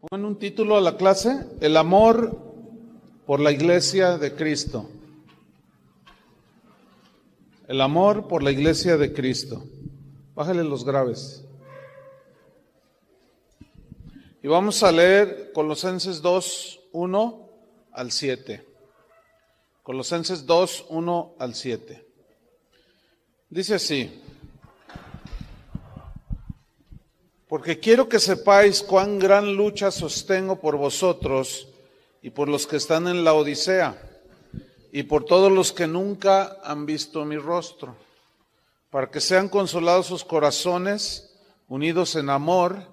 Pongan un título a la clase: El amor por la Iglesia de Cristo. El amor por la Iglesia de Cristo. Bájale los graves. Y vamos a leer Colosenses 2, 1 al 7. Colosenses 2, 1 al 7. Dice así: porque quiero que sepáis cuán gran lucha sostengo por vosotros y por los que están en la Odisea y por todos los que nunca han visto mi rostro, para que sean consolados sus corazones, unidos en amor,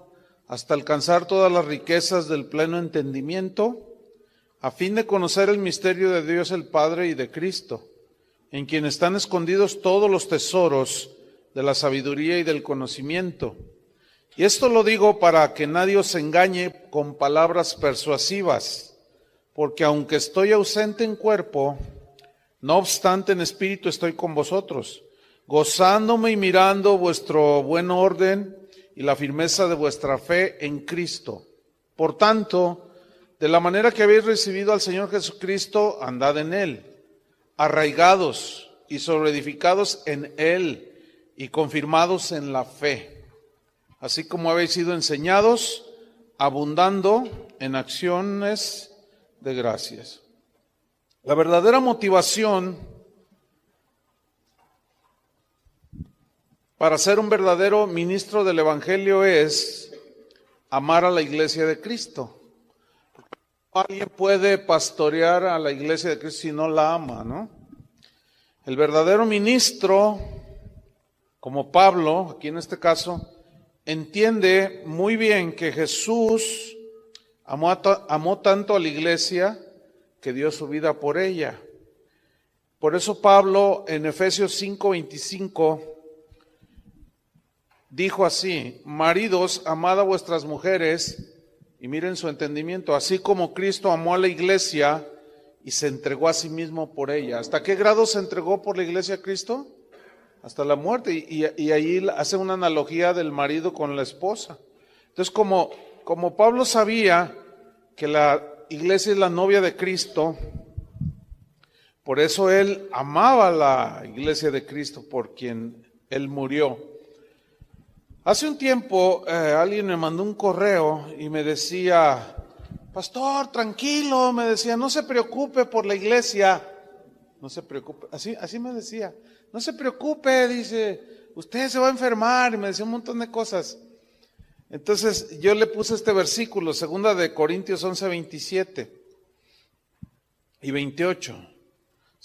hasta alcanzar todas las riquezas del pleno entendimiento, a fin de conocer el misterio de Dios el Padre y de Cristo, en quien están escondidos todos los tesoros de la sabiduría y del conocimiento. Y esto lo digo para que nadie os engañe con palabras persuasivas, porque aunque estoy ausente en cuerpo, no obstante en espíritu estoy con vosotros, gozándome y mirando vuestro buen orden y la firmeza de vuestra fe en Cristo. Por tanto, de la manera que habéis recibido al Señor Jesucristo, andad en Él, arraigados y sobreedificados en Él y confirmados en la fe, así como habéis sido enseñados, abundando en acciones de gracias. La verdadera motivación para ser un verdadero ministro del Evangelio es amar a la Iglesia de Cristo. Alguien puede pastorear a la Iglesia de Cristo si no la ama, ¿no? El verdadero ministro, como Pablo, aquí en este caso, entiende muy bien que Jesús amó tanto a la iglesia que dio su vida por ella. Por eso Pablo en Efesios 5:25 dijo así: maridos, amad a vuestras mujeres, y miren su entendimiento, así como Cristo amó a la iglesia y se entregó a sí mismo por ella. ¿Hasta qué grado se entregó por la iglesia Cristo? Hasta la muerte, y ahí hace una analogía del marido con la esposa. Entonces, como Pablo sabía que la iglesia es la novia de Cristo, por eso él amaba a la iglesia de Cristo por quien él murió. Hace un tiempo alguien me mandó un correo y me decía: pastor, tranquilo, me decía, no se preocupe por la iglesia, no se preocupe, así me decía. No se preocupe, dice, usted se va a enfermar, y me decía un montón de cosas. Entonces yo le puse este versículo, 2 Corintios 11, 27 y 28.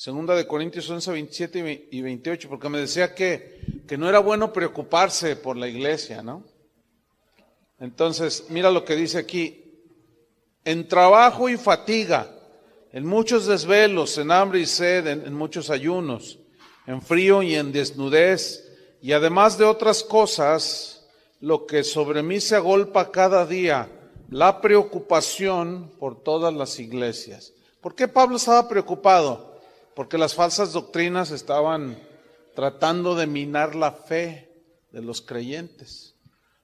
2 Corintios 11, 27 y 28, porque me decía que no era bueno preocuparse por la iglesia, ¿no? Entonces, mira lo que dice aquí: en trabajo y fatiga, en muchos desvelos, en hambre y sed, en muchos ayunos, en frío y en desnudez, y además de otras cosas, lo que sobre mí se agolpa cada día, la preocupación por todas las iglesias. ¿Por qué Pablo estaba preocupado? Porque las falsas doctrinas estaban tratando de minar la fe de los creyentes.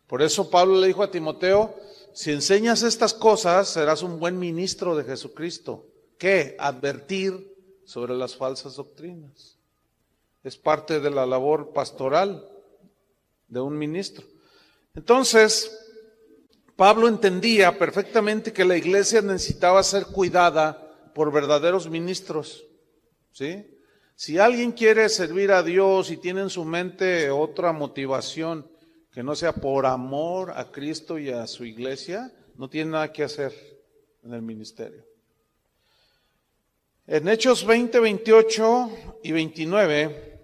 Por eso Pablo le dijo a Timoteo: si enseñas estas cosas, serás un buen ministro de Jesucristo. ¿Qué? Advertir sobre las falsas doctrinas. Es parte de la labor pastoral de un ministro. Entonces, Pablo entendía perfectamente que la iglesia necesitaba ser cuidada por verdaderos ministros, ¿sí? Si alguien quiere servir a Dios y tiene en su mente otra motivación que no sea por amor a Cristo y a su iglesia, no tiene nada que hacer en el ministerio. En Hechos 20, 28 y 29,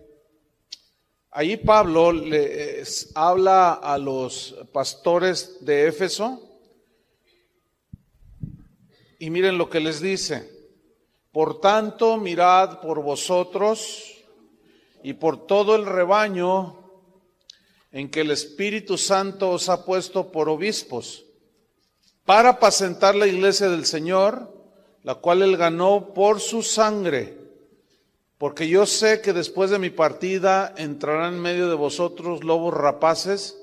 ahí Pablo les habla a los pastores de Éfeso y miren lo que les dice: por tanto, mirad por vosotros y por todo el rebaño en que el Espíritu Santo os ha puesto por obispos, para apacentar la iglesia del Señor, la cual él ganó por su sangre. Porque yo sé que después de mi partida entrarán en medio de vosotros lobos rapaces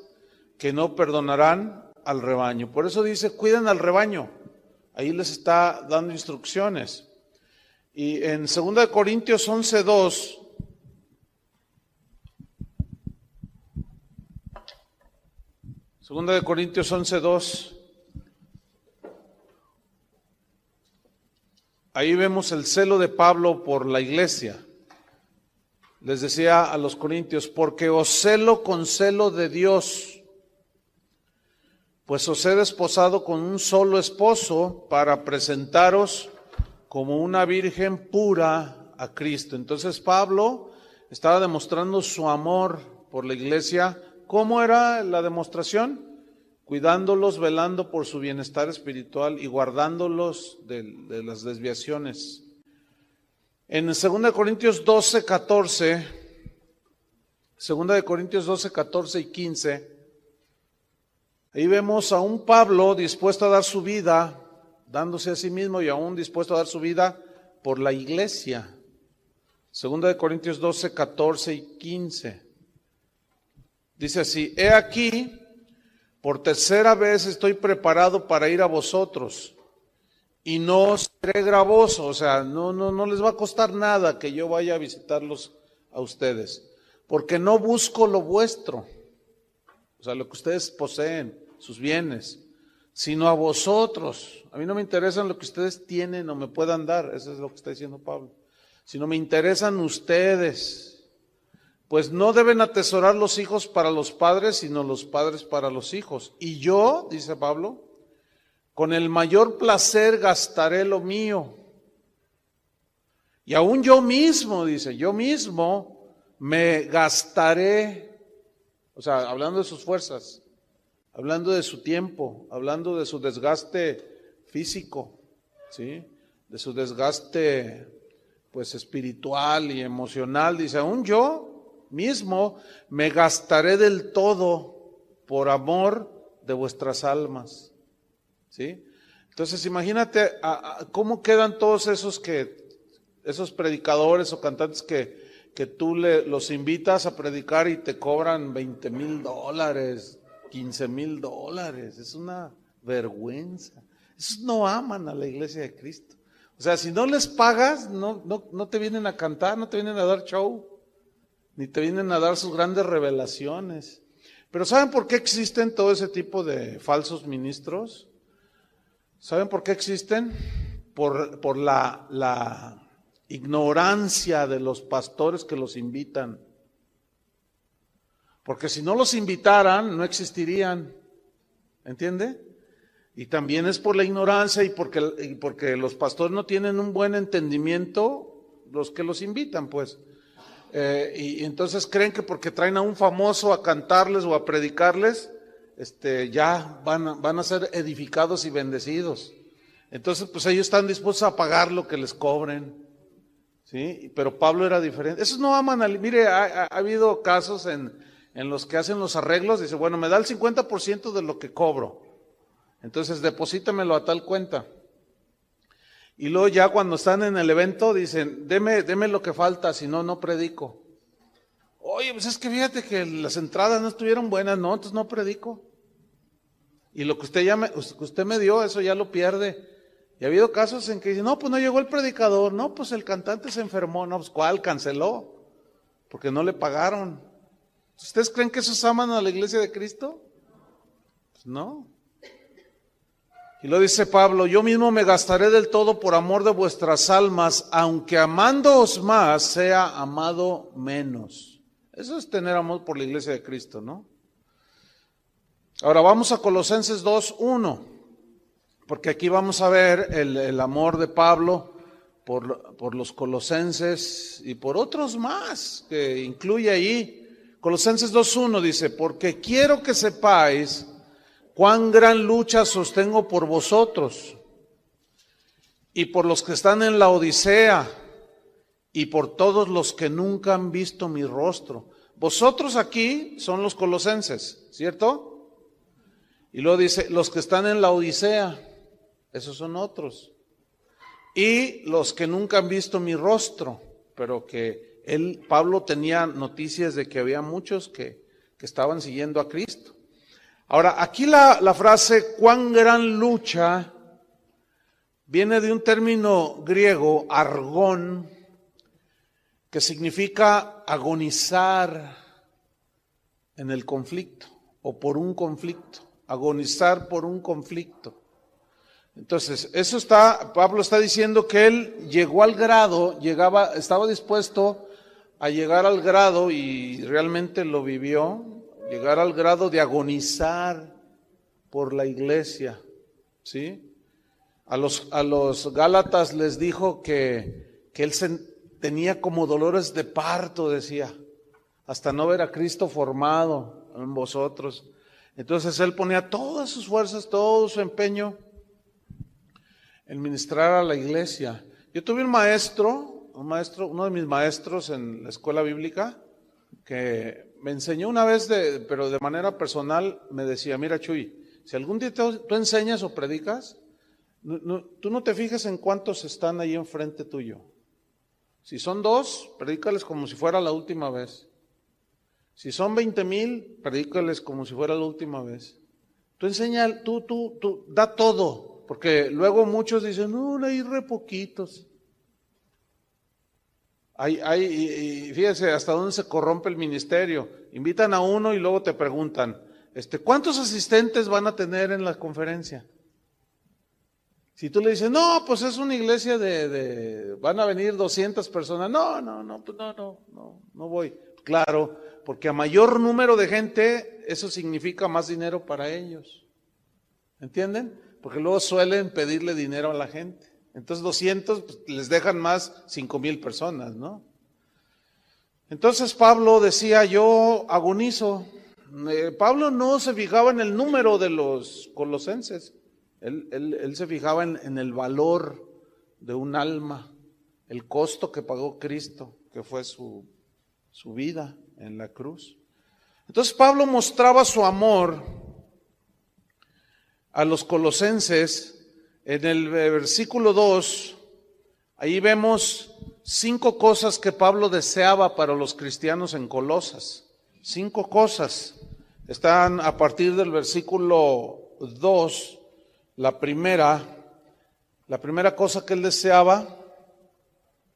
que no perdonarán al rebaño. Por eso dice, cuiden al rebaño. Ahí les está dando instrucciones. Y en 2 Corintios 11:2, Segunda de Corintios 11:2, ahí vemos el celo de Pablo por la iglesia. Les decía a los corintios, porque os celo con celo de Dios, pues os he desposado con un solo esposo para presentaros como una virgen pura a Cristo. Entonces Pablo estaba demostrando su amor por la iglesia. ¿Cómo era la demostración? Cuidándolos, velando por su bienestar espiritual y guardándolos de las desviaciones. En 2 Corintios 12:14, 2 Corintios 12:14 y 15, ahí vemos a un Pablo dispuesto a dar su vida, dándose a sí mismo y aún dispuesto a dar su vida por la iglesia. 2 Corintios 12:14 y 15. Dice así, he aquí, por tercera vez estoy preparado para ir a vosotros, y no seré gravoso, o sea, no les va a costar nada que yo vaya a visitarlos a ustedes, porque no busco lo vuestro, o sea, lo que ustedes poseen, sus bienes, sino a vosotros. A mí no me interesan lo que ustedes tienen o me puedan dar, eso es lo que está diciendo Pablo, sino me interesan ustedes. Pues no deben atesorar los hijos para los padres, sino los padres para los hijos. Y yo, dice Pablo, con el mayor placer gastaré lo mío. Y aún yo mismo, dice, yo mismo me gastaré, o sea, hablando de sus fuerzas, hablando de su tiempo, hablando de su desgaste físico, ¿sí? De su desgaste, pues, espiritual y emocional. Dice, aún yo mismo me gastaré del todo por amor de vuestras almas, ¿sí? Entonces imagínate cómo quedan todos esos predicadores o cantantes que tú los invitas a predicar y te cobran $20,000, $15,000. Es una vergüenza. Esos no aman a la iglesia de Cristo. O sea, si no les pagas, no te vienen a cantar, no te vienen a dar show, ni te vienen a dar sus grandes revelaciones. Pero ¿saben por qué existen todo ese tipo de falsos ministros? ¿Saben por qué existen? Por la ignorancia de los pastores que los invitan. Porque si no los invitaran, no existirían. ¿Entiende? Y también es por la ignorancia y porque los pastores no tienen un buen entendimiento, los que los invitan, pues. Y entonces creen que porque traen a un famoso a cantarles o a predicarles, ya van a ser edificados y bendecidos. Entonces, pues ellos están dispuestos a pagar lo que les cobren, ¿sí? Pero Pablo era diferente. Esos no aman mire, ha habido casos en los que hacen los arreglos, dice, bueno, me da el 50% de lo que cobro, entonces deposítamelo a tal cuenta. Y luego ya cuando están en el evento dicen, deme lo que falta, si no, no predico. Oye, pues es que fíjate que las entradas no estuvieron buenas, no, entonces no predico. Y lo que usted me dio, eso ya lo pierde. Y ha habido casos en que dicen, no, pues no llegó el predicador, no, pues el cantante se enfermó, no, pues ¿cuál? Canceló, porque no le pagaron. ¿Ustedes creen que esos aman a la iglesia de Cristo? Pues no. Y lo dice Pablo, yo mismo me gastaré del todo por amor de vuestras almas, aunque amándoos más, sea amado menos. Eso es tener amor por la iglesia de Cristo, ¿no? Ahora vamos a Colosenses 2:1, porque aquí vamos a ver el amor de Pablo por los colosenses y por otros más que incluye ahí. Colosenses 2:1 dice, porque quiero que sepáis cuán gran lucha sostengo por vosotros y por los que están en la Odisea y por todos los que nunca han visto mi rostro. Vosotros aquí son los colosenses, ¿cierto? Y luego dice, los que están en la Odisea, esos son otros. Y los que nunca han visto mi rostro, pero que Pablo tenía noticias de que había muchos que estaban siguiendo a Cristo. Ahora, aquí la frase cuán gran lucha viene de un término griego, argón, que significa agonizar en el conflicto o por un conflicto, agonizar por un conflicto. Entonces, Pablo está diciendo que él llegó al grado, estaba dispuesto a llegar al grado, y realmente lo vivió, llegar al grado de agonizar por la iglesia, ¿sí? A los Gálatas les dijo que él tenía como dolores de parto, decía, hasta no ver a Cristo formado en vosotros. Entonces él ponía todas sus fuerzas, todo su empeño en ministrar a la iglesia. Yo tuve un maestro, uno de mis maestros en la escuela bíblica, que me enseñó una vez, pero de manera personal, me decía, mira Chuy, si algún día tú enseñas o predicas, tú no te fijes en cuántos están ahí enfrente tuyo. Si son 2, predícales como si fuera la última vez. Si son 20,000, predícales como si fuera la última vez. Tú enseña, tú da todo, porque luego muchos dicen, no, hay re poquitos. Y fíjense hasta dónde se corrompe el ministerio. Invitan a uno y luego te preguntan, ¿cuántos asistentes van a tener en la conferencia? Si tú le dices, no, pues es una iglesia van a venir 200 personas. No voy. Claro, porque a mayor número de gente, eso significa más dinero para ellos. ¿Entienden? Porque luego suelen pedirle dinero a la gente. Entonces 200 pues, les dejan más 5,000 personas, ¿no? Entonces Pablo decía, yo agonizo. Pablo no se fijaba en el número de los colosenses. Él se fijaba en el valor de un alma, el costo que pagó Cristo, que fue su vida en la cruz. Entonces Pablo mostraba su amor a los colosenses. En el versículo 2, ahí vemos 5 cosas que Pablo deseaba para los cristianos en Colosas. 5 cosas. Están a partir del versículo 2. La primera cosa que él deseaba,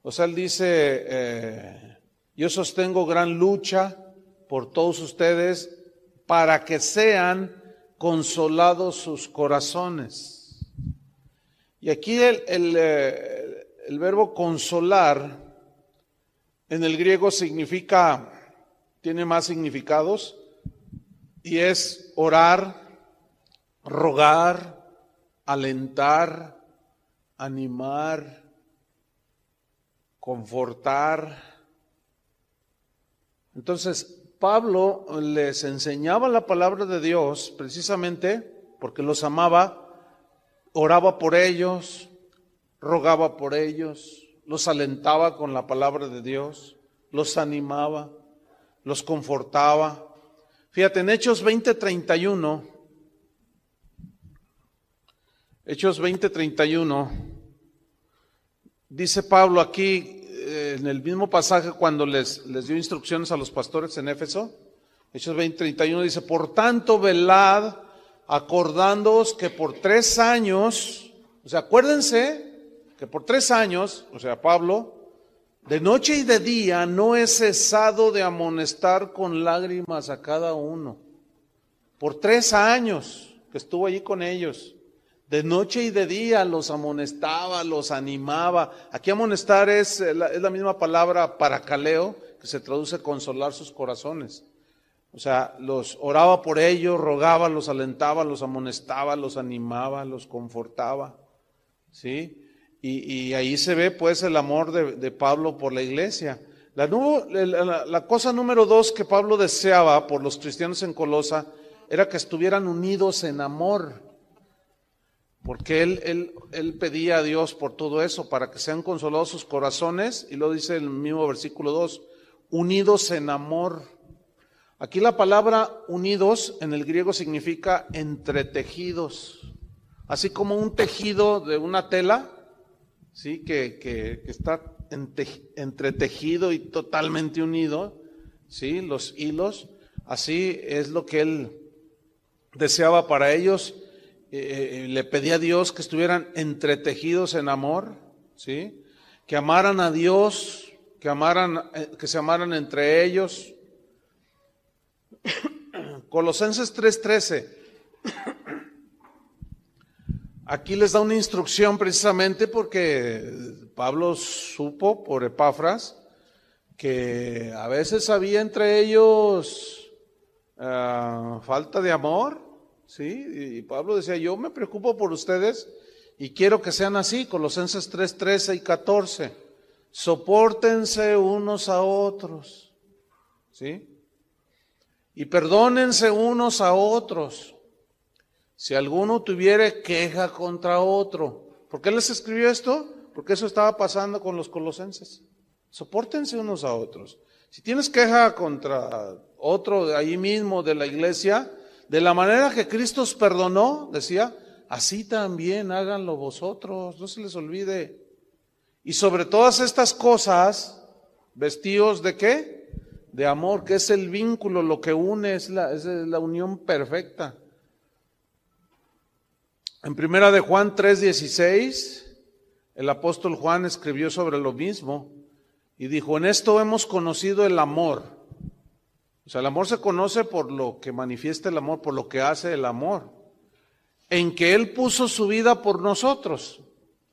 o sea, él dice, yo sostengo gran lucha por todos ustedes para que sean consolados sus corazones. Y aquí el verbo consolar en el griego tiene más significados, y es orar, rogar, alentar, animar, confortar. Entonces, Pablo les enseñaba la palabra de Dios precisamente porque los amaba, oraba por ellos, rogaba por ellos, los alentaba con la palabra de Dios, los animaba, los confortaba. Fíjate, en Hechos 20:31, dice Pablo aquí, en el mismo pasaje cuando les dio instrucciones a los pastores en Éfeso, Hechos 20:31 dice, por tanto velad, acordándoos que por 3 años, o sea, acuérdense que por 3 años, o sea, Pablo, de noche y de día no he cesado de amonestar con lágrimas a cada uno. Por 3 años que estuvo allí con ellos, de noche y de día los amonestaba, los animaba. Aquí amonestar es la misma palabra paracaleo, que se traduce consolar sus corazones. O sea, los oraba por ellos, rogaba, los alentaba, los amonestaba, los animaba, los confortaba. ¿Sí? Y ahí se ve pues el amor de Pablo por la iglesia. La cosa número 2 que Pablo deseaba por los cristianos en Colosa era que estuvieran unidos en amor. Porque él pedía a Dios por todo eso, para que sean consolados sus corazones, y lo dice el mismo versículo 2, unidos en amor. Aquí la palabra unidos en el griego significa entretejidos, así como un tejido de una tela, ¿sí? que está entretejido y totalmente unido, ¿sí? Los hilos, así es lo que él deseaba para ellos, le pedía a Dios que estuvieran entretejidos en amor, ¿sí? Que amaran a Dios, que se amaran entre ellos. Colosenses 3:13. Aquí les da una instrucción precisamente porque Pablo supo por Epafras que a veces había entre ellos falta de amor, ¿sí? Y Pablo decía, yo me preocupo por ustedes y quiero que sean así. Colosenses 3:13 y 14. Sopórtense unos a otros, ¿sí? Y perdónense unos a otros, si alguno tuviere queja contra otro. ¿Por qué les escribió esto? Porque eso estaba pasando con los colosenses. Sopórtense unos a otros. Si tienes queja contra otro de ahí mismo de la iglesia, de la manera que Cristo os perdonó, decía, así también háganlo vosotros, no se les olvide. Y sobre todas estas cosas, vestidos de ¿qué? De amor, que es el vínculo, lo que une, es la unión perfecta. En primera de Juan 3:16, el apóstol Juan escribió sobre lo mismo y dijo, en esto hemos conocido el amor. O sea, el amor se conoce por lo que manifiesta el amor, por lo que hace el amor, en que Él puso su vida por nosotros.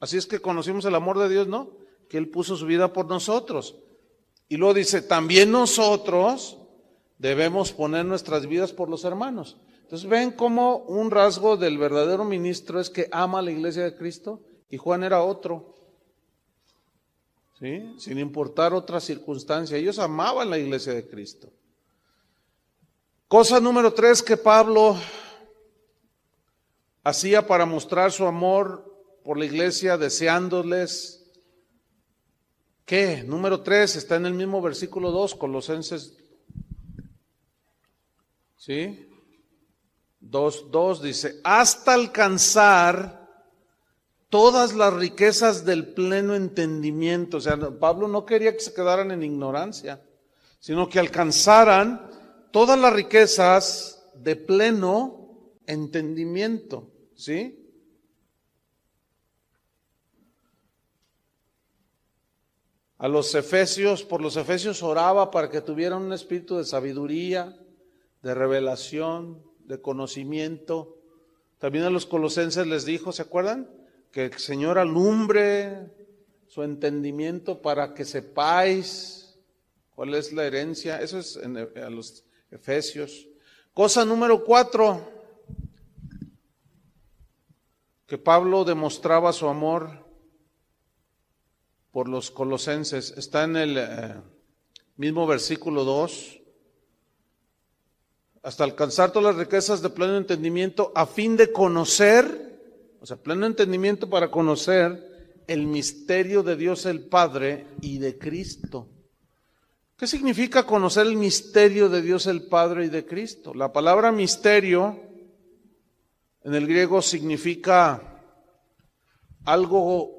Así es que conocimos el amor de Dios, ¿no? Que Él puso su vida por nosotros. Y luego dice, también nosotros debemos poner nuestras vidas por los hermanos. Entonces ven cómo un rasgo del verdadero ministro es que ama a la iglesia de Cristo, y Juan era otro, ¿sí? Sin importar otra circunstancia, ellos amaban la iglesia de Cristo. Cosa número 3 que Pablo hacía para mostrar su amor por la iglesia, deseándoles, ¿qué? Número 3 está en el mismo versículo 2, Colosenses, ¿sí? 2:2 dice, hasta alcanzar todas las riquezas del pleno entendimiento. O sea, Pablo no quería que se quedaran en ignorancia, sino que alcanzaran todas las riquezas de pleno entendimiento, ¿sí? Por los efesios oraba para que tuvieran un espíritu de sabiduría, de revelación, de conocimiento. También a los colosenses les dijo, ¿se acuerdan? Que el Señor alumbre su entendimiento para que sepáis cuál es la herencia. Eso es a los efesios. Cosa número 4, que Pablo demostraba su amor por los colosenses. Está en el mismo versículo 2. Hasta alcanzar todas las riquezas de pleno entendimiento a fin de conocer, o sea, pleno entendimiento para conocer el misterio de Dios el Padre y de Cristo. ¿Qué significa conocer el misterio de Dios el Padre y de Cristo? La palabra misterio en el griego significa algo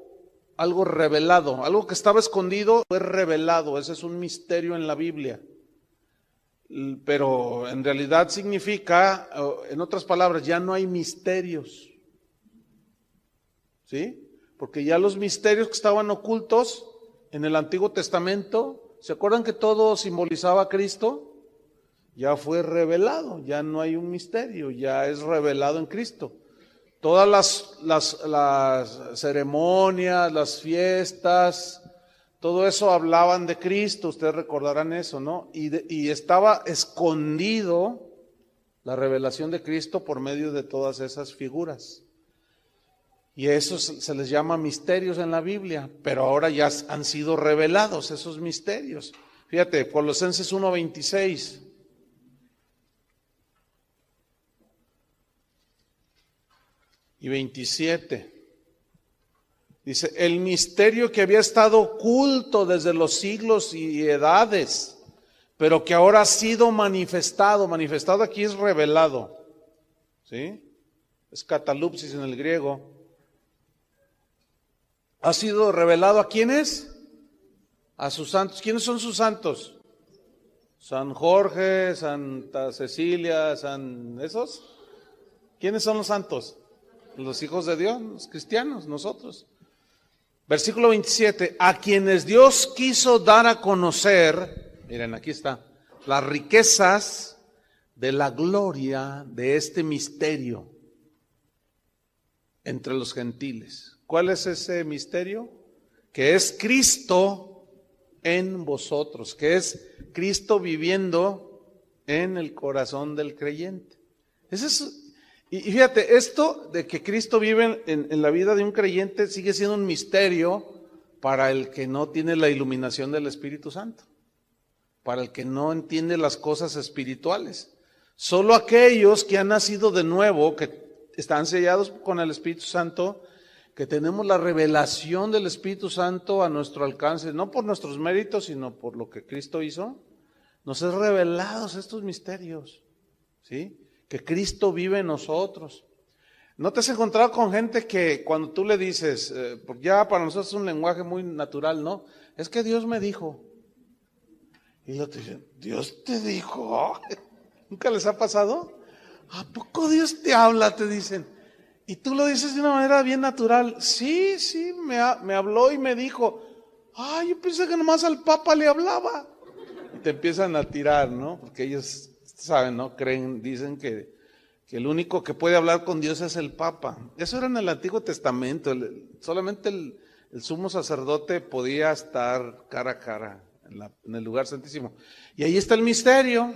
revelado, algo que estaba escondido fue revelado. Ese es un misterio en la Biblia. Pero en realidad significa, en otras palabras, ya no hay misterios, ¿sí? Porque ya los misterios que estaban ocultos en el Antiguo Testamento, ¿se acuerdan que todo simbolizaba a Cristo? Ya fue revelado, ya no hay un misterio, ya es revelado en Cristo. Todas las ceremonias, las fiestas, todo eso hablaban de Cristo, ustedes recordarán eso, ¿no? Y estaba escondido la revelación de Cristo por medio de todas esas figuras. Y eso se les llama misterios en la Biblia, pero ahora ya han sido revelados esos misterios. Fíjate, Colosenses 1:26. Y 27. Dice, el misterio que había estado oculto desde los siglos y edades, pero que ahora ha sido manifestado. Manifestado aquí es revelado, ¿sí? Es catalupsis en el griego. Ha sido revelado ¿a quiénes? A sus santos. ¿Quiénes son sus santos? San Jorge, Santa Cecilia, esos. ¿Quiénes son los santos? Los hijos de Dios, los cristianos, nosotros. Versículo 27, a quienes Dios quiso dar a conocer, miren, aquí está, las riquezas de la gloria de este misterio entre los gentiles. ¿Cuál es ese misterio? Que es Cristo en vosotros, que es Cristo viviendo en el corazón del creyente. Ese es. Y fíjate, esto de que Cristo vive en la vida de un creyente sigue siendo un misterio para el que no tiene la iluminación del Espíritu Santo, para el que no entiende las cosas espirituales. Solo aquellos que han nacido de nuevo, que están sellados con el Espíritu Santo, que tenemos la revelación del Espíritu Santo a nuestro alcance, no por nuestros méritos, sino por lo que Cristo hizo, nos es revelados estos misterios, ¿sí? Que Cristo vive en nosotros. ¿No te has encontrado con gente que cuando tú le dices, porque ya para nosotros es un lenguaje muy natural, ¿no? Es que Dios me dijo. Y luego te dicen, ¿Dios te dijo? ¿Nunca les ha pasado? ¿A poco Dios te habla? Te dicen. Y tú lo dices de una manera bien natural. Sí, me habló y me dijo. Ay, yo pensé que nomás al Papa le hablaba. Y te empiezan a tirar, ¿no? Porque ellos saben, ¿no? Creen, dicen que el único que puede hablar con Dios es el Papa. Eso era en el Antiguo Testamento. Solamente el sumo sacerdote podía estar cara a cara en el lugar santísimo. Y ahí está el misterio,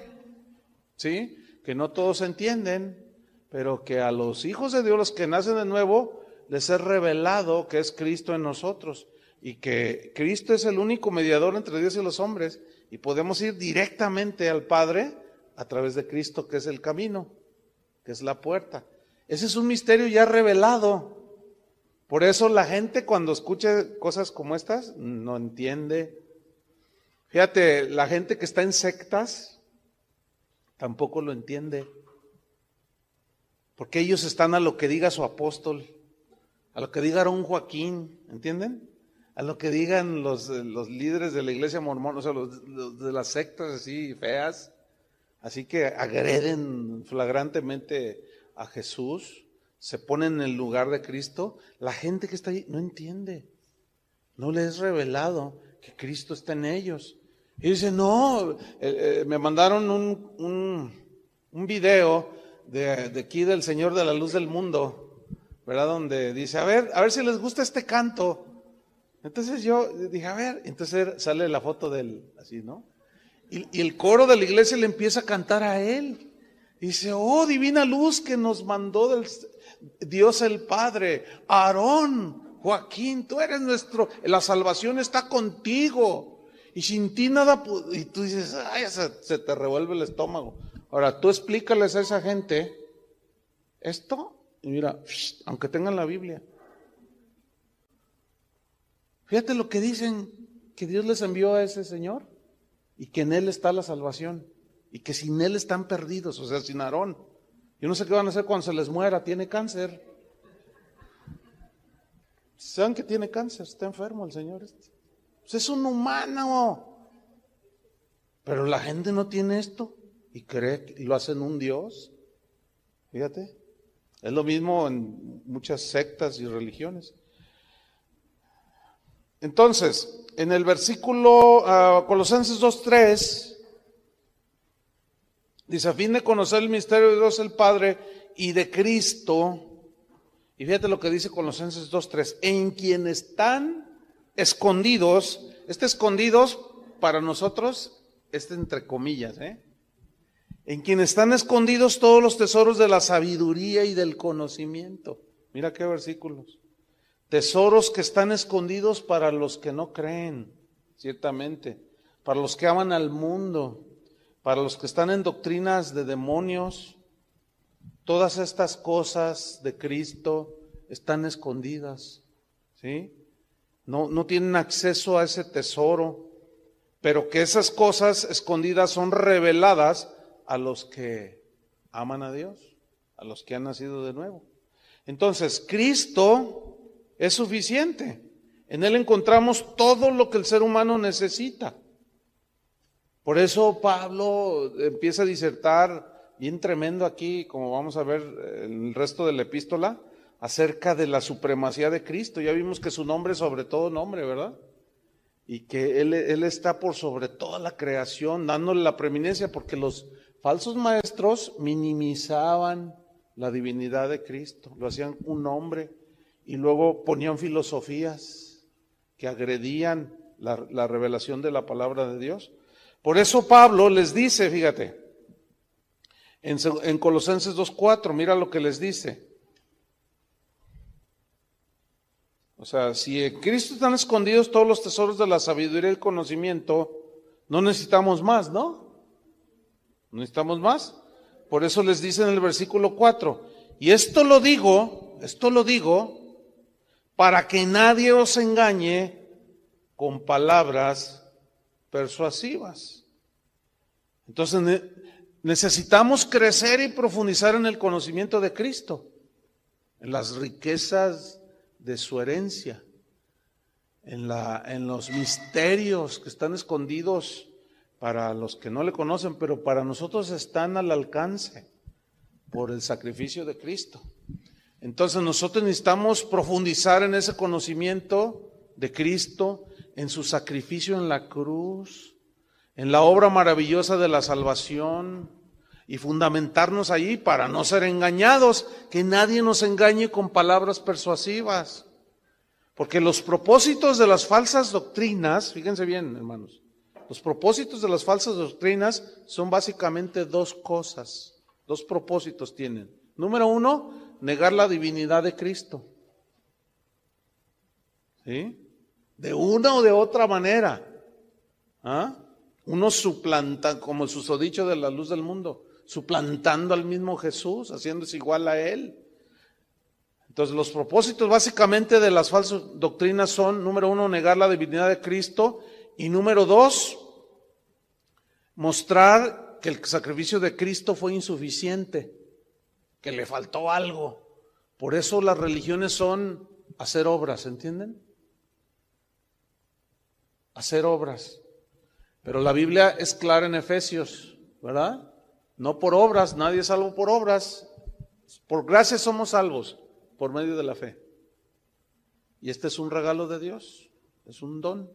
¿sí? Que no todos entienden, pero que a los hijos de Dios, los que nacen de nuevo, les es revelado que es Cristo en nosotros. Y que Cristo es el único mediador entre Dios y los hombres. Y podemos ir directamente al Padre a través de Cristo, que es el camino, que es la puerta. Ese es un misterio ya revelado. Por eso la gente cuando escucha cosas como estas, no entiende. Fíjate, la gente que está en sectas, tampoco lo entiende. Porque ellos están a lo que diga su apóstol, a lo que diga Aarón Joaquín, ¿entienden? A lo que digan los líderes de la iglesia mormona, o sea, los de las sectas así feas. Así que agreden flagrantemente a Jesús, se ponen en el lugar de Cristo. La gente que está ahí no entiende, no les es revelado que Cristo está en ellos. Y dicen, no, me mandaron un video de aquí del Señor de la Luz del Mundo, ¿verdad? Donde dice, a ver si les gusta este canto. Entonces yo dije, a ver, entonces sale la foto del, así, ¿no? Y el coro de la iglesia le empieza a cantar a él. Dice, oh divina luz que nos mandó del Dios el Padre, Aarón, Joaquín, tú eres nuestro, la salvación está contigo. Y sin ti nada, y tú dices, ay, se te revuelve el estómago. Ahora, tú explícales a esa gente esto, y mira, aunque tengan la Biblia. Fíjate lo que dicen, que Dios les envió a ese Señor. Y que en Él está la salvación. Y que sin Él están perdidos, o sea, sin Aarón. Yo no sé qué van a hacer cuando se les muera, tiene cáncer. ¿Saben que tiene cáncer? Está enfermo el Señor este. Pues es un humano. Pero la gente no tiene esto y cree que lo hacen un Dios. Fíjate. Es lo mismo en muchas sectas y religiones. Entonces, en el versículo Colosenses 2:3 dice, a fin de conocer el misterio de Dios el Padre y de Cristo. Y fíjate lo que dice Colosenses 2:3, en quien están escondidos. Escondidos para nosotros, entre comillas, en quien están escondidos todos los tesoros de la sabiduría y del conocimiento. Mira qué versículos. Tesoros que están escondidos para los que no creen, ciertamente, para los que aman al mundo, para los que están en doctrinas de demonios. Todas estas cosas de Cristo están escondidas, ¿sí? No tienen acceso a ese tesoro, pero que esas cosas escondidas son reveladas a los que aman a Dios, a los que han nacido de nuevo. Entonces, Cristo es suficiente. En Él encontramos todo lo que el ser humano necesita. Por eso Pablo empieza a disertar bien tremendo aquí, como vamos a ver el resto de la epístola, acerca de la supremacía de Cristo. Ya vimos que su nombre es sobre todo nombre, ¿verdad? Y que Él está por sobre toda la creación, dándole la preeminencia, porque los falsos maestros minimizaban la divinidad de Cristo, lo hacían un hombre, y luego ponían filosofías que agredían la revelación de la palabra de Dios. Por eso Pablo les dice, fíjate, en Colosenses 2:4, mira lo que les dice. O sea, si en Cristo están escondidos todos los tesoros de la sabiduría y el conocimiento, no necesitamos más, ¿no? ¿No necesitamos más? Por eso les dice en el versículo 4, y esto lo digo para que nadie os engañe con palabras persuasivas. Entonces necesitamos crecer y profundizar en el conocimiento de Cristo, en las riquezas de su herencia, en los misterios que están escondidos para los que no le conocen, pero para nosotros están al alcance por el sacrificio de Cristo. Entonces nosotros necesitamos profundizar en ese conocimiento de Cristo, en su sacrificio en la cruz, en la obra maravillosa de la salvación, y fundamentarnos allí para no ser engañados, que nadie nos engañe con palabras persuasivas. Porque los propósitos de las falsas doctrinas, fíjense bien, hermanos, los propósitos de las falsas doctrinas son básicamente dos cosas, dos propósitos tienen. Número uno, negar la divinidad de Cristo. ¿Sí? De una o de otra manera. Unos suplantan, como el susodicho de la luz del mundo, suplantando al mismo Jesús, haciéndose igual a Él. Entonces los propósitos básicamente de las falsas doctrinas son, número uno, negar la divinidad de Cristo, y número dos, mostrar que el sacrificio de Cristo fue insuficiente, que le faltó algo. Por eso las religiones son hacer obras, ¿entienden? Hacer obras. Pero la Biblia es clara en Efesios, ¿verdad? No por obras, nadie es salvo por obras. Por gracia somos salvos, por medio de la fe. Y este es un regalo de Dios, es un don.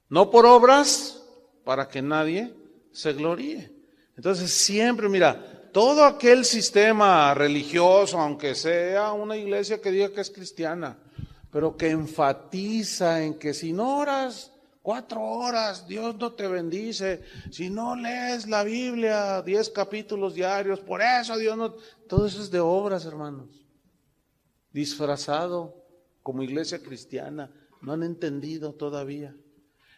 No por obras, para que nadie se gloríe. Entonces siempre, mira, todo aquel sistema religioso, aunque sea una iglesia que diga que es cristiana, pero que enfatiza en que si no oras 4 horas, Dios no te bendice. Si no lees la Biblia, 10 capítulos diarios, por eso Dios no... Todo eso es de obras, hermanos. Disfrazado como iglesia cristiana. No han entendido todavía.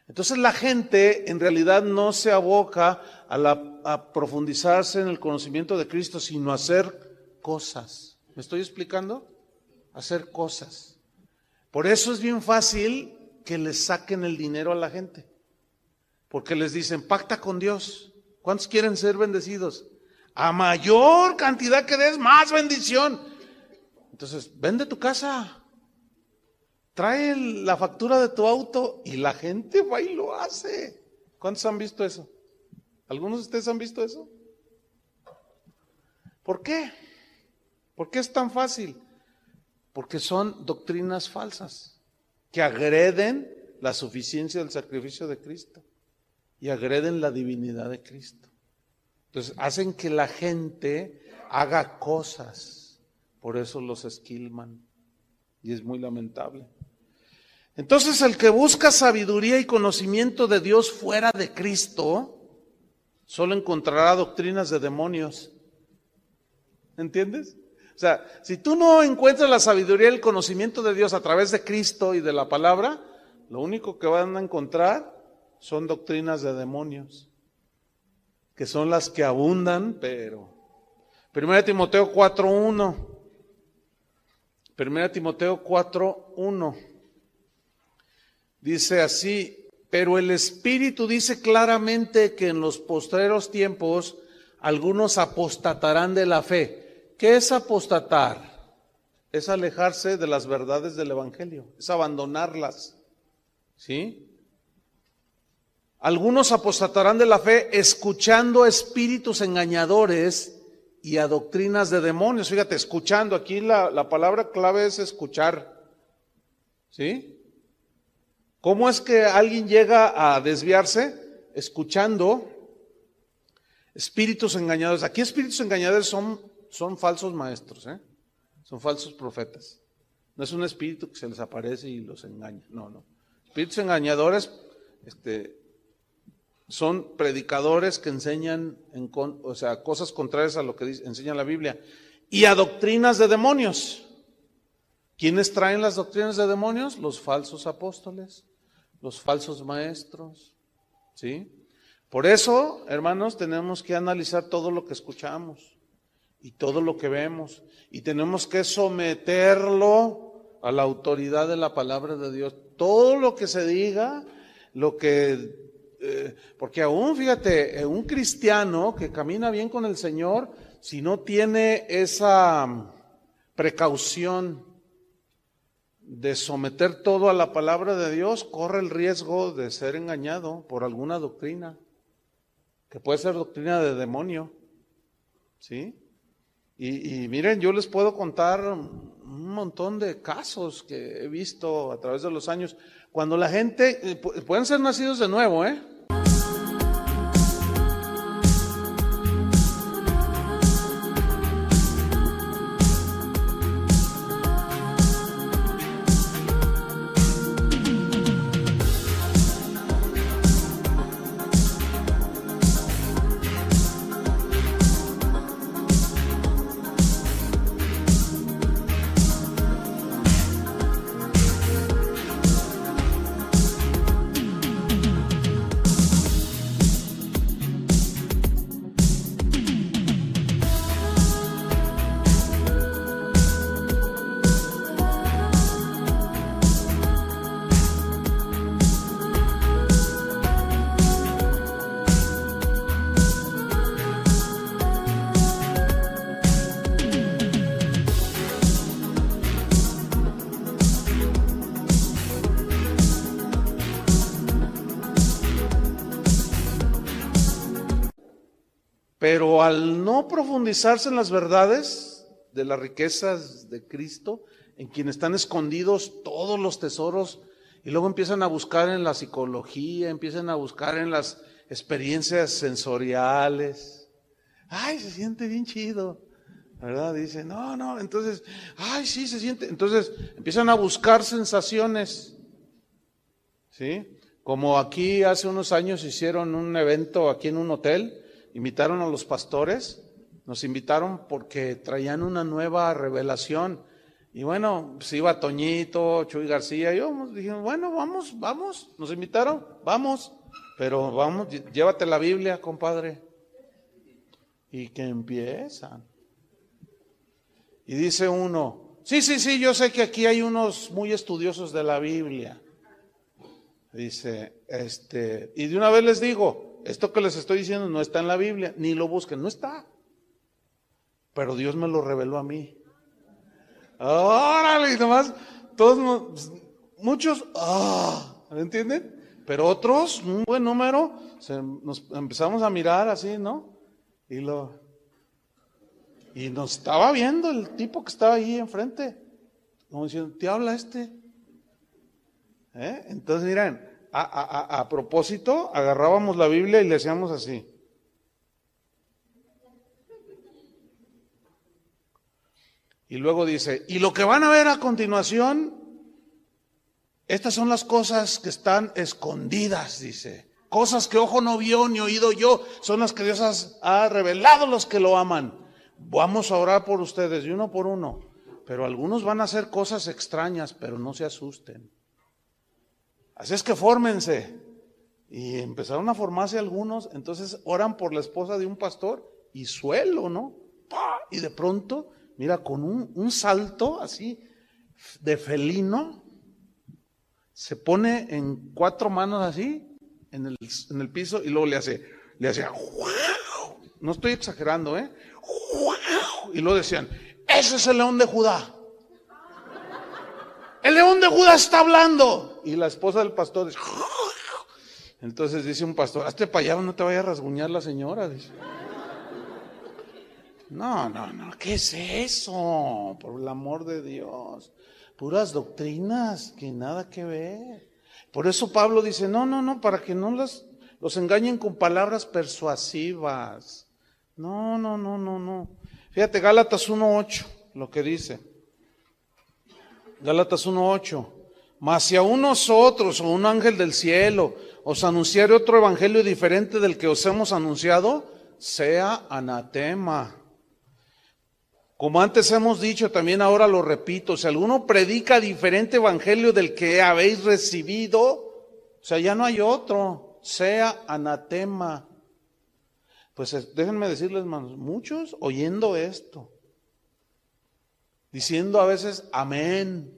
Entonces la gente en realidad no se aboca a profundizarse en el conocimiento de Cristo, sino a hacer cosas. ¿Me estoy explicando? Hacer cosas. Por eso es bien fácil que les saquen el dinero a la gente, porque les dicen, pacta con Dios. ¿Cuántos quieren ser bendecidos? A mayor cantidad que des, más bendición. Entonces, vende tu casa, trae la factura de tu auto, y la gente va y lo hace. ¿Cuántos han visto eso? ¿Algunos de ustedes han visto eso? ¿Por qué? ¿Por qué es tan fácil? Porque son doctrinas falsas que agreden la suficiencia del sacrificio de Cristo y agreden la divinidad de Cristo. Entonces hacen que la gente haga cosas, por eso los esquilman, y es muy lamentable. Entonces el que busca sabiduría y conocimiento de Dios fuera de Cristo, solo encontrará doctrinas de demonios. ¿Entiendes? O sea, si tú no encuentras la sabiduría y el conocimiento de Dios a través de Cristo y de la palabra, lo único que van a encontrar son doctrinas de demonios, que son las que abundan, pero... 1 Timoteo 4:1. 1 Timoteo 4:1. Dice así, pero el Espíritu dice claramente que en los postreros tiempos algunos apostatarán de la fe. ¿Qué es apostatar? Es alejarse de las verdades del Evangelio, es abandonarlas, ¿sí? Algunos apostatarán de la fe escuchando espíritus engañadores y a doctrinas de demonios. Fíjate, escuchando, aquí la palabra clave es escuchar. ¿Sí? ¿Cómo es que alguien llega a desviarse? Escuchando espíritus engañadores. Aquí espíritus engañadores son falsos maestros, son falsos profetas. No es un espíritu que se les aparece y los engaña. No. Espíritus engañadores son predicadores que enseñan cosas contrarias a lo que enseña la Biblia. Y a doctrinas de demonios. ¿Quiénes traen las doctrinas de demonios? Los falsos apóstoles, los falsos maestros. ¿Sí? Por eso, hermanos, tenemos que analizar todo lo que escuchamos y todo lo que vemos. Y tenemos que someterlo a la autoridad de la palabra de Dios. Todo lo que se diga, porque aún, fíjate, un cristiano que camina bien con el Señor, si no tiene esa precaución de someter todo a la palabra de Dios, corre el riesgo de ser engañado por alguna doctrina, que puede ser doctrina de demonio, ¿sí? Y miren, yo les puedo contar un montón de casos que he visto a través de los años, cuando la gente, pueden ser nacidos de nuevo, Pero al no profundizarse en las verdades de las riquezas de Cristo, en quien están escondidos todos los tesoros, y luego empiezan a buscar en la psicología, empiezan a buscar en las experiencias sensoriales. Ay, se siente bien chido, ¿verdad? Dicen, no, entonces, ay, sí, se siente. Entonces empiezan a buscar sensaciones, ¿sí? Como aquí hace unos años hicieron un evento aquí en un hotel. Invitaron a los pastores, nos invitaron porque traían una nueva revelación. Y bueno, pues iba Toñito, Chuy García, yo dijimos, bueno, vamos, nos invitaron, vamos, pero vamos, llévate la Biblia, compadre. Y que empiezan. Y dice uno, sí, yo sé que aquí hay unos muy estudiosos de la Biblia. Dice, y de una vez les digo, esto que les estoy diciendo no está en la Biblia, ni lo busquen, no está. Pero Dios me lo reveló a mí. Órale, y nomás, todos, muchos, ¿me entienden? Pero otros, un buen número, nos empezamos a mirar así, ¿no? Y nos estaba viendo el tipo que estaba ahí enfrente, como diciendo, ¿te habla este? Entonces, miren, a propósito, agarrábamos la Biblia y le hacíamos así. Y luego dice, y lo que van a ver a continuación, estas son las cosas que están escondidas, dice. Cosas que ojo no vio ni oído yo, son las que Dios ha revelado a los que lo aman. Vamos a orar por ustedes, y uno por uno. Pero algunos van a hacer cosas extrañas, pero no se asusten. Así es que fórmense. Y empezaron a formarse algunos, entonces oran por la esposa de un pastor y suelo, ¿no? ¡Pah! Y de pronto, mira, con un salto así de felino, se pone en 4 manos así en el piso y luego le hace ¡guau! No estoy exagerando, ¡guau! Y luego decían, ese es el león de Judá. El león de Judá está hablando. Y la esposa del pastor dice, entonces dice un pastor, hazte para allá, no te vaya a rasguñar la señora, dice. No, ¿qué es eso? Por el amor de Dios. Puras doctrinas que nada que ver. Por eso Pablo dice, no, para que no los engañen con palabras persuasivas. No. Fíjate, Gálatas 1:8, lo que dice. Gálatas 1:8. Mas si aún nosotros o un ángel del cielo os anunciare otro evangelio diferente del que os hemos anunciado, sea anatema. Como antes hemos dicho, también ahora lo repito, si alguno predica diferente evangelio del que habéis recibido, o sea, ya no hay otro, sea anatema. Pues déjenme decirles, hermanos, muchos oyendo esto, diciendo a veces amén,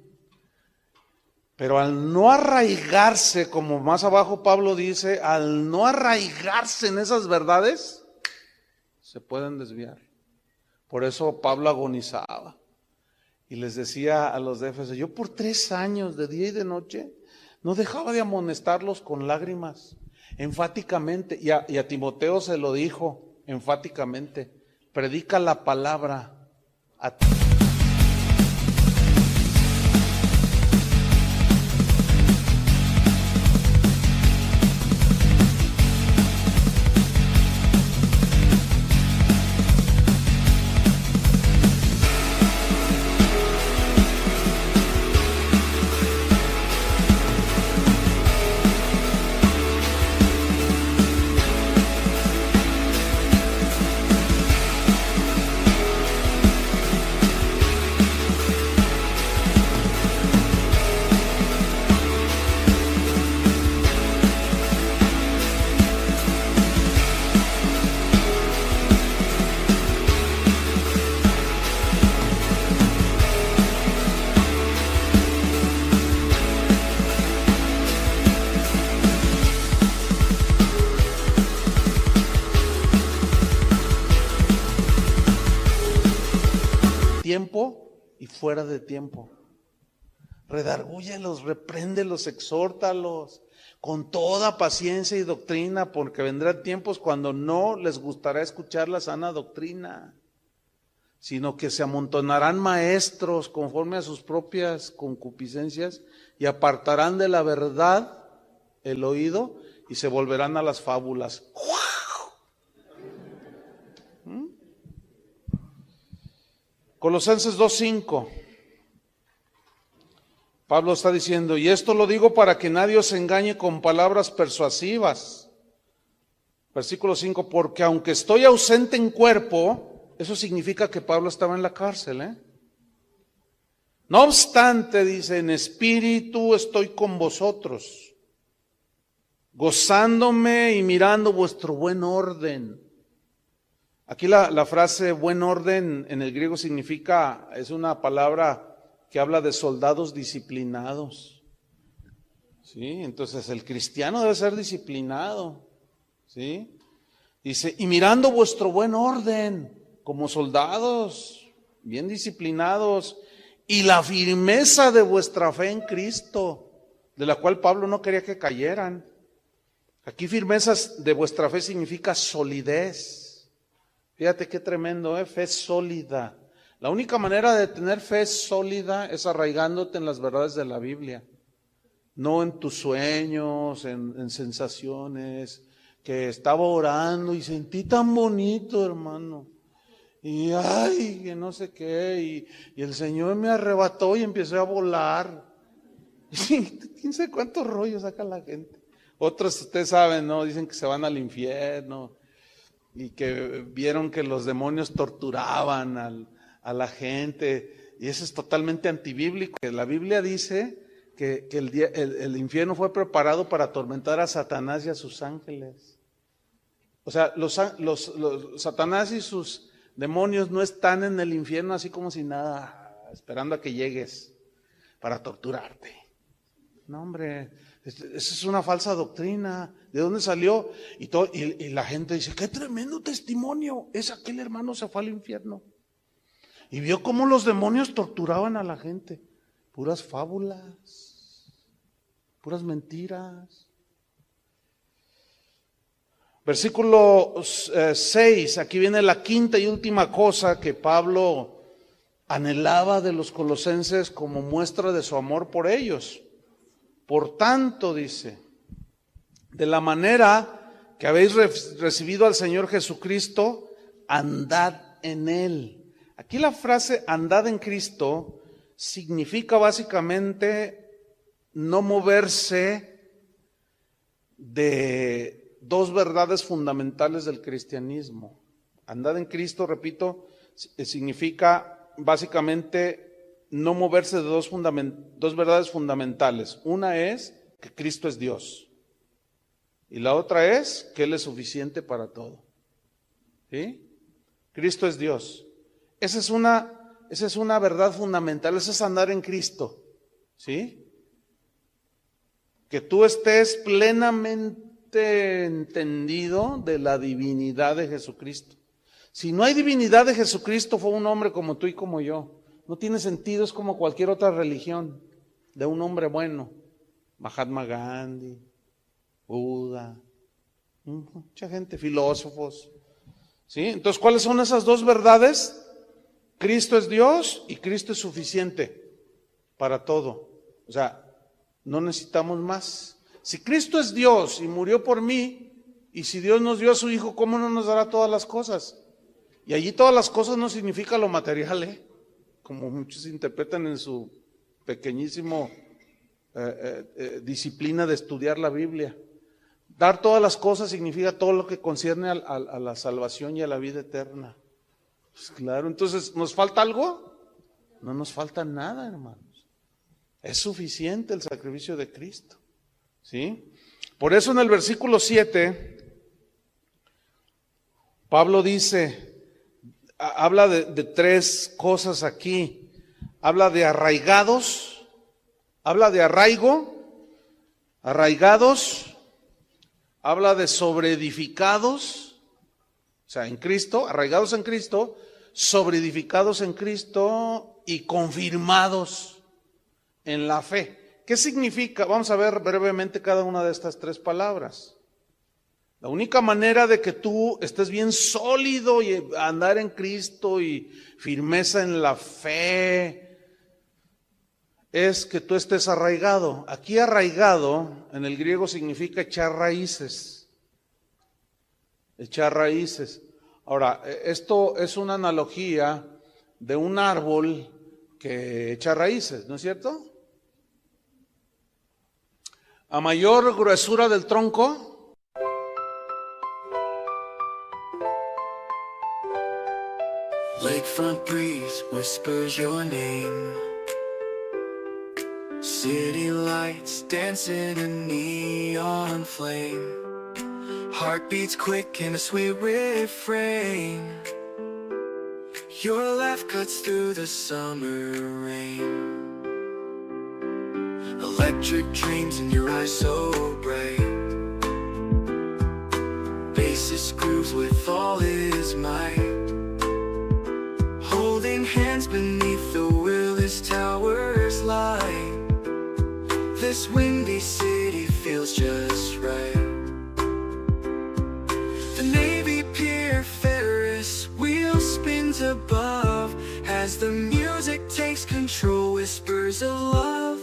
pero al no arraigarse, como más abajo Pablo dice, al no arraigarse en esas verdades, se pueden desviar. Por eso Pablo agonizaba y les decía a los de Éfeso, yo por 3 años, de día y de noche, no dejaba de amonestarlos con lágrimas, enfáticamente, y a Timoteo se lo dijo enfáticamente, predica la palabra a ti. Tiempo y fuera de tiempo. Redargúyelos, repréndelos, exhórtalos con toda paciencia y doctrina, porque vendrán tiempos cuando no les gustará escuchar la sana doctrina, sino que se amontonarán maestros conforme a sus propias concupiscencias y apartarán de la verdad el oído y se volverán a las fábulas. Colosenses 2:5. Pablo está diciendo, y esto lo digo para que nadie os engañe con palabras persuasivas. Versículo 5, porque aunque estoy ausente en cuerpo, eso significa que Pablo estaba en la cárcel, No obstante, dice, en espíritu estoy con vosotros, gozándome y mirando vuestro buen orden. Aquí la frase buen orden en el griego significa, es una palabra que habla de soldados disciplinados. ¿Sí? Entonces el cristiano debe ser disciplinado. ¿Sí? Dice, y mirando vuestro buen orden, como soldados, bien disciplinados, y la firmeza de vuestra fe en Cristo, de la cual Pablo no quería que cayeran. Aquí firmezas de vuestra fe significa solidez. Fíjate qué tremendo, fe sólida. La única manera de tener fe sólida es arraigándote en las verdades de la Biblia, no en tus sueños, en sensaciones, que estaba orando y sentí tan bonito, hermano, y ay, que no sé qué, y el Señor me arrebató y empecé a volar. ¿Quién sabe cuántos rollos saca la gente? Otros, ustedes saben, ¿no? Dicen que se van al infierno y que vieron que los demonios torturaban a la gente, y eso es totalmente antibíblico. La Biblia dice que el infierno fue preparado para atormentar a Satanás y a sus ángeles. O sea, los Satanás y sus demonios no están en el infierno así como si nada, esperando a que llegues para torturarte. No, hombre, esa es una falsa doctrina. ¿De dónde salió? Y la gente dice, qué tremendo testimonio, aquel hermano se fue al infierno y vio cómo los demonios torturaban a la gente. Puras fábulas, puras mentiras. Versículo 6, aquí viene la quinta y última cosa que Pablo anhelaba de los colosenses como muestra de su amor por ellos. Por tanto, dice, de la manera que habéis recibido al Señor Jesucristo, andad en Él. Aquí la frase andad en Cristo significa básicamente no moverse de dos verdades fundamentales del cristianismo. Andad en Cristo, repito, significa básicamente no moverse de dos verdades fundamentales. Una es que Cristo es Dios y la otra es que Él es suficiente para todo. ¿Sí? Cristo es Dios. Esa es una verdad fundamental, esa es andar en Cristo. ¿Sí? Que tú estés plenamente entendido de la divinidad de Jesucristo. Si no hay divinidad de Jesucristo, fue un hombre como tú y como yo. No tiene sentido, es como cualquier otra religión de un hombre bueno. Mahatma Gandhi, Buda, mucha gente, filósofos. ¿Sí? Entonces, ¿cuáles son esas dos verdades? Cristo es Dios y Cristo es suficiente para todo. O sea, no necesitamos más. Si Cristo es Dios y murió por mí, y si Dios nos dio a su Hijo, ¿cómo no nos dará todas las cosas? Y allí todas las cosas no significa lo material, como muchos interpretan en su pequeñísimo disciplina de estudiar la Biblia. Dar todas las cosas significa todo lo que concierne a la salvación y a la vida eterna. Pues claro, entonces, ¿nos falta algo? No nos falta nada, hermanos. Es suficiente el sacrificio de Cristo. ¿Sí? Por eso en el versículo 7, Pablo dice, habla de tres cosas aquí. Habla de arraigados, habla de arraigados, habla de sobreedificados, o sea, en Cristo, arraigados en Cristo, sobreedificados en Cristo y confirmados en la fe. ¿Qué significa? Vamos a ver brevemente cada una de estas tres palabras. La única manera de que tú estés bien sólido y andar en Cristo y firmeza en la fe es que tú estés arraigado. Aquí arraigado en el griego significa echar raíces. Echar raíces. Ahora, esto es una analogía de un árbol que echa raíces, ¿no es cierto? A mayor gruesura del tronco, lakefront breeze whispers your name. City lights dancing in neon flame. Heartbeats quick in a sweet refrain. Your laugh cuts through the summer rain. Electric dreams in your eyes so bright. Bassist grooves with all his might. Holding hands beneath the Willis Towers light. This windy city feels just right. The Navy Pier Ferris wheel spins above as the music takes control, whispers of love.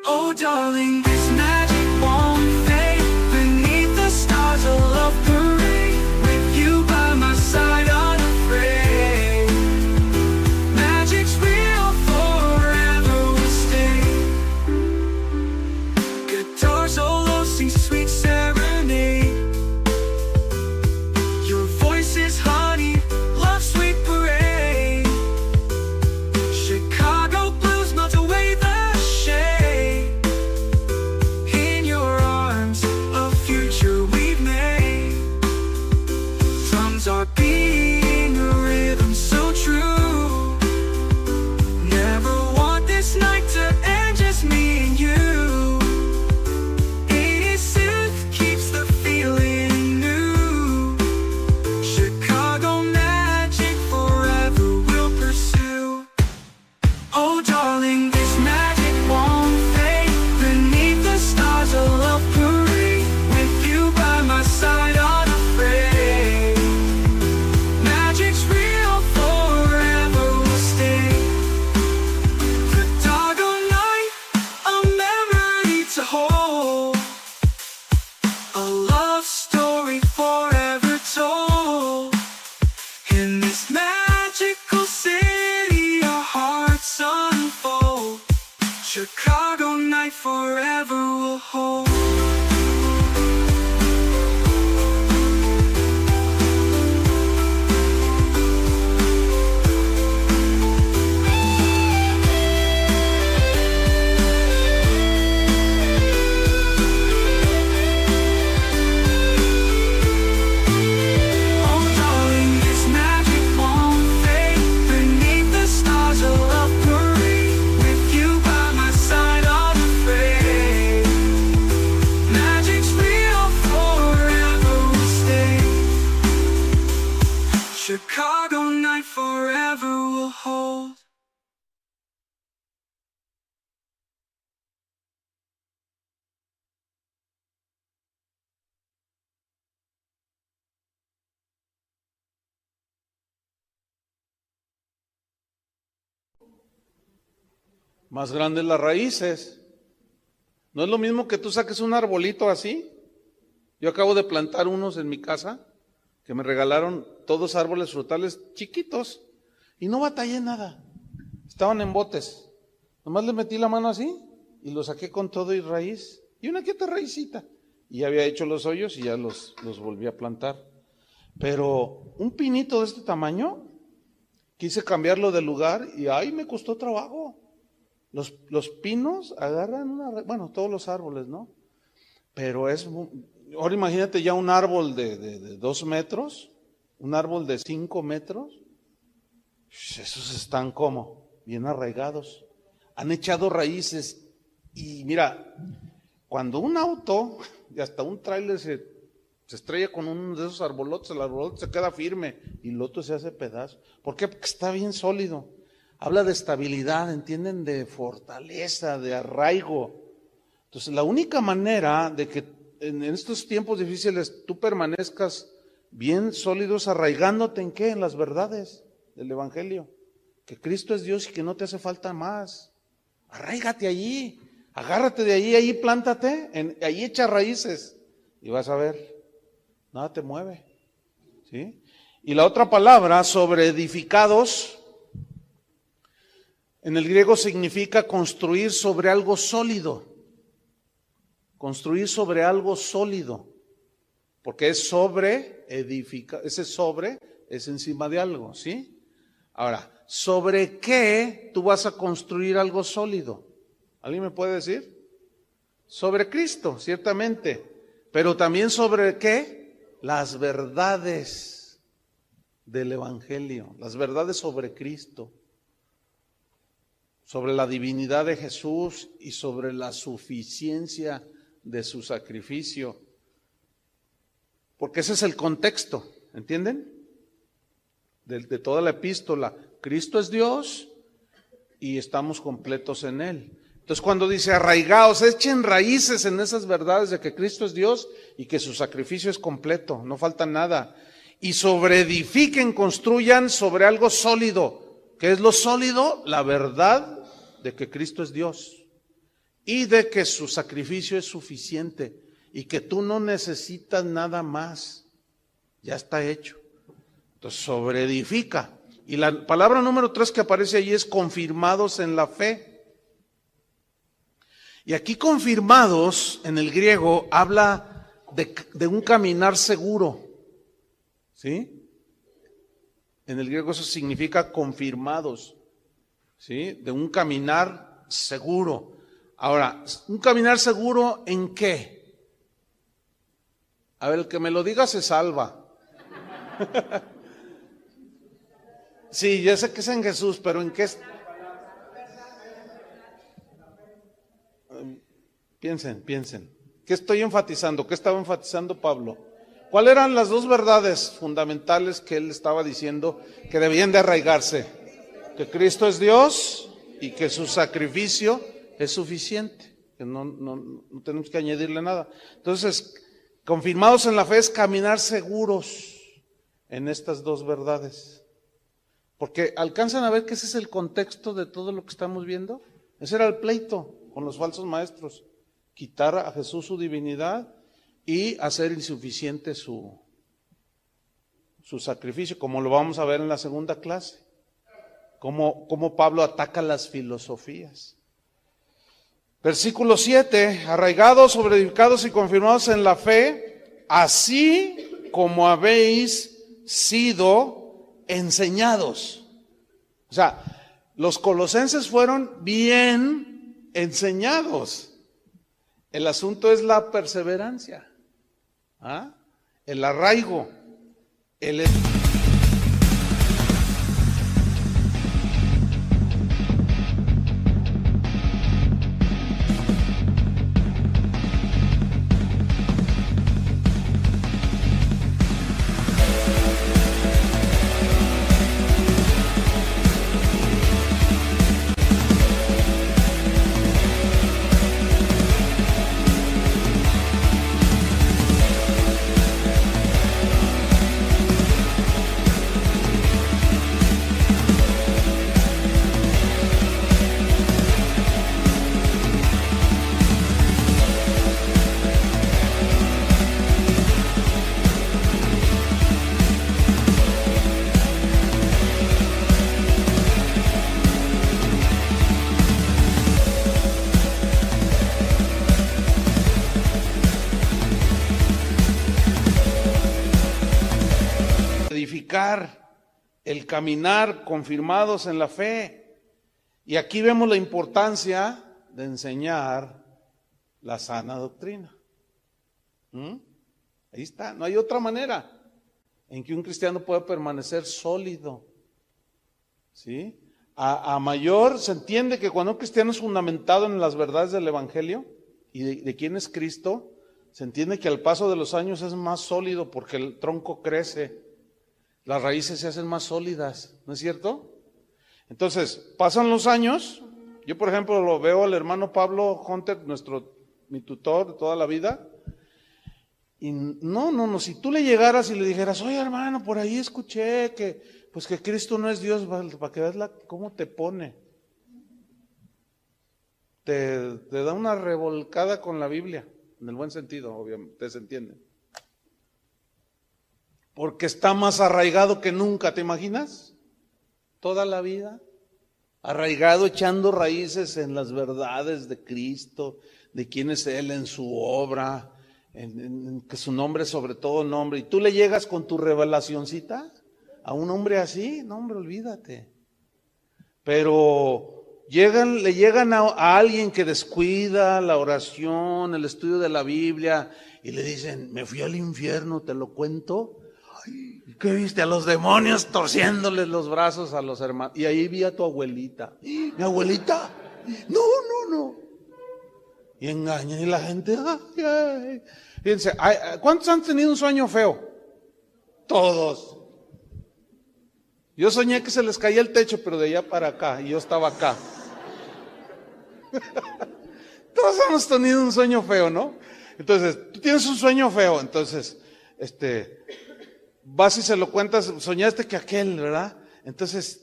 Oh darling, this magic won't fade. Beneath the stars a love parade. With you by my side unafraid. Magic's real, forever will stay. Guitar solo sings sweet serenade. Your voice is honey, love sweet parade. Chicago blues melt away the shade. Chicago night forever will hold. Chicago night forever will hold. Más grandes las raíces. No es lo mismo que tú saques un arbolito así. Yo acabo de plantar unos en mi casa que me regalaron, todos árboles frutales chiquitos, y no batallé nada. Estaban en botes. Nomás le metí la mano así y lo saqué con todo y raíz. Y una quieta raicita. Y ya había hecho los hoyos y ya los volví a plantar. Pero un pinito de este tamaño, quise cambiarlo de lugar y ¡ay! Me costó trabajo. Los pinos agarran bueno, todos los árboles, ¿no? Pero ahora imagínate ya un árbol de 2 metros, un árbol de 5 metros, esos están como bien arraigados, han echado raíces. Y mira, cuando un auto y hasta un tráiler se estrella con uno de esos arbolotes, el arbolote se queda firme y el otro se hace pedazo. ¿Por qué? Porque está bien sólido. Habla de estabilidad, ¿entienden? De fortaleza, de arraigo. Entonces, la única manera de que en estos tiempos difíciles tú permanezcas bien sólidos, arraigándote ¿en qué? En las verdades del Evangelio. Que Cristo es Dios y que no te hace falta más. Arráigate allí, agárrate de allí, ahí plántate, ahí echa raíces y vas a ver, nada te mueve. ¿Sí? Y la otra palabra, sobre edificados, en el griego significa construir sobre algo sólido. Construir sobre algo sólido. Porque es sobre edificar, ese sobre es encima de algo, ¿sí? Ahora, ¿sobre qué tú vas a construir algo sólido? ¿Alguien me puede decir? Sobre Cristo, ciertamente. Pero también sobre qué? Las verdades del Evangelio, las verdades sobre Cristo, sobre la divinidad de Jesús y sobre la suficiencia de su sacrificio. Porque ese es el contexto, ¿entienden? De toda la epístola. Cristo es Dios y estamos completos en Él. Entonces cuando dice arraigaos, echen raíces en esas verdades de que Cristo es Dios y que su sacrificio es completo, no falta nada. Y sobreedifiquen, construyan sobre algo sólido. ¿Qué es lo sólido? La verdad de que Cristo es Dios y de que su sacrificio es suficiente y que tú no necesitas nada más, ya está hecho. Entonces sobreedifica. Y la palabra número 3 que aparece ahí es confirmados en la fe. Y aquí confirmados en el griego habla de un caminar seguro, ¿sí? En el griego eso significa confirmados, ¿sí? De un caminar seguro. Ahora, ¿un caminar seguro en qué? A ver, el que me lo diga se salva. Sí, ya sé que es en Jesús, pero ¿en qué? Piensen. ¿Qué estoy enfatizando? ¿Qué estaba enfatizando Pablo? ¿Cuáles eran las dos verdades fundamentales que él estaba diciendo que debían de arraigarse? Que Cristo es Dios y que su sacrificio es suficiente, que no tenemos que añadirle nada. Entonces, confirmados en la fe es caminar seguros en estas dos verdades. Porque alcanzan a ver que ese es el contexto de todo lo que estamos viendo. Ese era el pleito con los falsos maestros. Quitar a Jesús su divinidad y hacer insuficiente su sacrificio, como lo vamos a ver en la segunda clase. Cómo Pablo ataca las filosofías. Versículo 7, arraigados, sobreedificados y confirmados en la fe, así como habéis sido enseñados. O sea, los colosenses fueron bien enseñados. El asunto es la perseverancia, el arraigo, el... el caminar confirmados en la fe. Y aquí vemos la importancia de enseñar la sana doctrina. Ahí está, no hay otra manera en que un cristiano pueda permanecer sólido. ¿Sí? A mayor se entiende que cuando un cristiano es fundamentado en las verdades del Evangelio y de quién es Cristo, se entiende que al paso de los años es más sólido porque el tronco crece, las raíces se hacen más sólidas, ¿no es cierto? Entonces, pasan los años. Yo, por ejemplo, lo veo al hermano Pablo Hunter, mi tutor de toda la vida. Y no, si tú le llegaras y le dijeras, oye hermano, por ahí escuché que Cristo no es Dios, para que veas cómo te pone. Te da una revolcada con la Biblia, en el buen sentido, obviamente, se entiende. Porque está más arraigado que nunca, ¿te imaginas? Toda la vida, arraigado, echando raíces en las verdades de Cristo, de quién es Él en su obra, en que su nombre es sobre todo nombre, y tú le llegas con tu revelacioncita a un hombre así, no hombre, olvídate. Pero le llegan a alguien que descuida la oración, el estudio de la Biblia, y le dicen, me fui al infierno, ¿te lo cuento? Ay, ¿qué viste? A los demonios torciéndoles los brazos a los hermanos. Y ahí vi a tu abuelita. ¿Mi abuelita? No. Y engañan y la gente, ay. Fíjense, ¿cuántos han tenido un sueño feo? Todos. Yo soñé que se les caía el techo, pero de allá para acá, y yo estaba acá. Todos hemos tenido un sueño feo, ¿no? Entonces, tú tienes un sueño feo, entonces, vas y se lo cuentas, soñaste que aquel, ¿verdad? Entonces,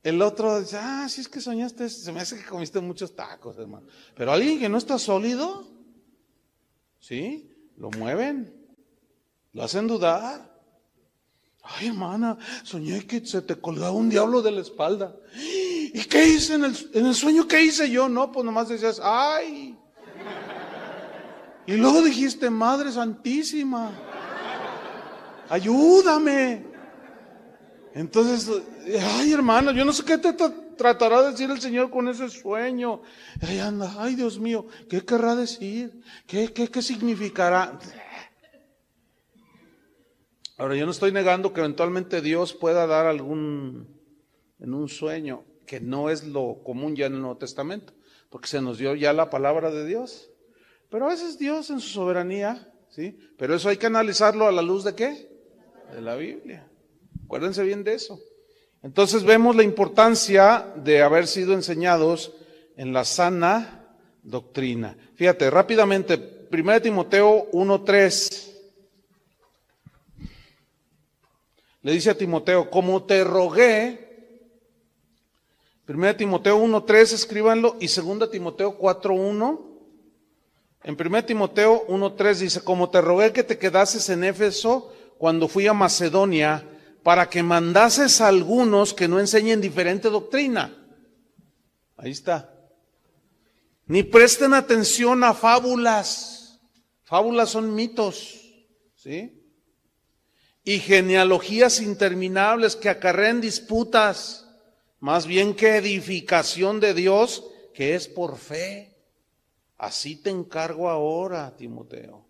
el otro dice, sí es que soñaste, se me hace que comiste muchos tacos, hermano. Pero alguien que no está sólido, ¿sí? Lo mueven, lo hacen dudar. Ay, hermana, soñé que se te colgaba un diablo de la espalda. ¿Y qué hice en el sueño? ¿Qué hice yo? No, pues nomás decías, ay. Y luego dijiste, Madre Santísima, ayúdame. Entonces, ay, hermano, yo no sé qué te tratará de decir el Señor con ese sueño. Ahí anda, ay, Dios mío, ¿qué querrá decir? ¿Qué significará? Ahora, yo no estoy negando que eventualmente Dios pueda dar en un sueño, que no es lo común ya en el Nuevo Testamento, porque se nos dio ya la palabra de Dios. Pero a veces Dios en su soberanía, ¿sí? Pero eso hay que analizarlo a la luz ¿de qué? De la Biblia. Acuérdense bien de eso. Entonces vemos la importancia de haber sido enseñados en la sana doctrina. Fíjate, rápidamente, 1 Timoteo 1:3. Le dice a Timoteo, como te rogué, 1 Timoteo 1:3, escríbanlo, y 2 Timoteo 4:1. En 1 Timoteo 1:3 dice, como te rogué que te quedases en Éfeso cuando fui a Macedonia, para que mandases a algunos que no enseñen diferente doctrina. Ahí está. Ni presten atención a fábulas. Fábulas son mitos, ¿sí? Y genealogías interminables que acarrean disputas, más bien que edificación de Dios, que es por fe. Así te encargo ahora, Timoteo.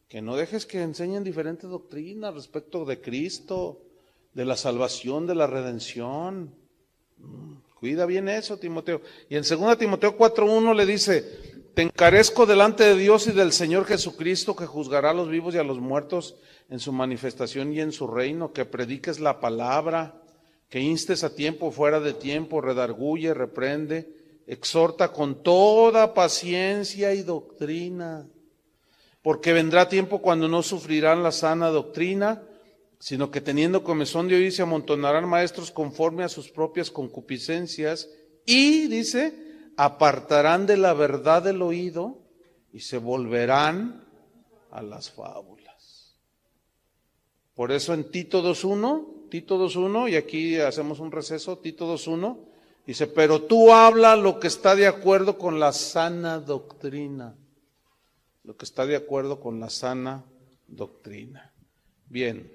Que no dejes que enseñen diferentes doctrinas respecto de Cristo, de la salvación, de la redención. Cuida bien eso, Timoteo. Y en 2 Timoteo 4:1 le dice: te encarezco delante de Dios y del Señor Jesucristo, que juzgará a los vivos y a los muertos en su manifestación y en su reino, que prediques la palabra, que instes a tiempo, fuera de tiempo, redarguye, reprende, exhorta con toda paciencia y doctrina. Porque vendrá tiempo cuando no sufrirán la sana doctrina, sino que teniendo comezón de oír se amontonarán maestros conforme a sus propias concupiscencias y, dice, apartarán de la verdad del oído y se volverán a las fábulas. Por eso en Tito 2:1, y aquí hacemos un receso, Tito 2:1, dice: pero tú habla lo que está de acuerdo con la sana doctrina. Lo que está de acuerdo con la sana doctrina. Bien.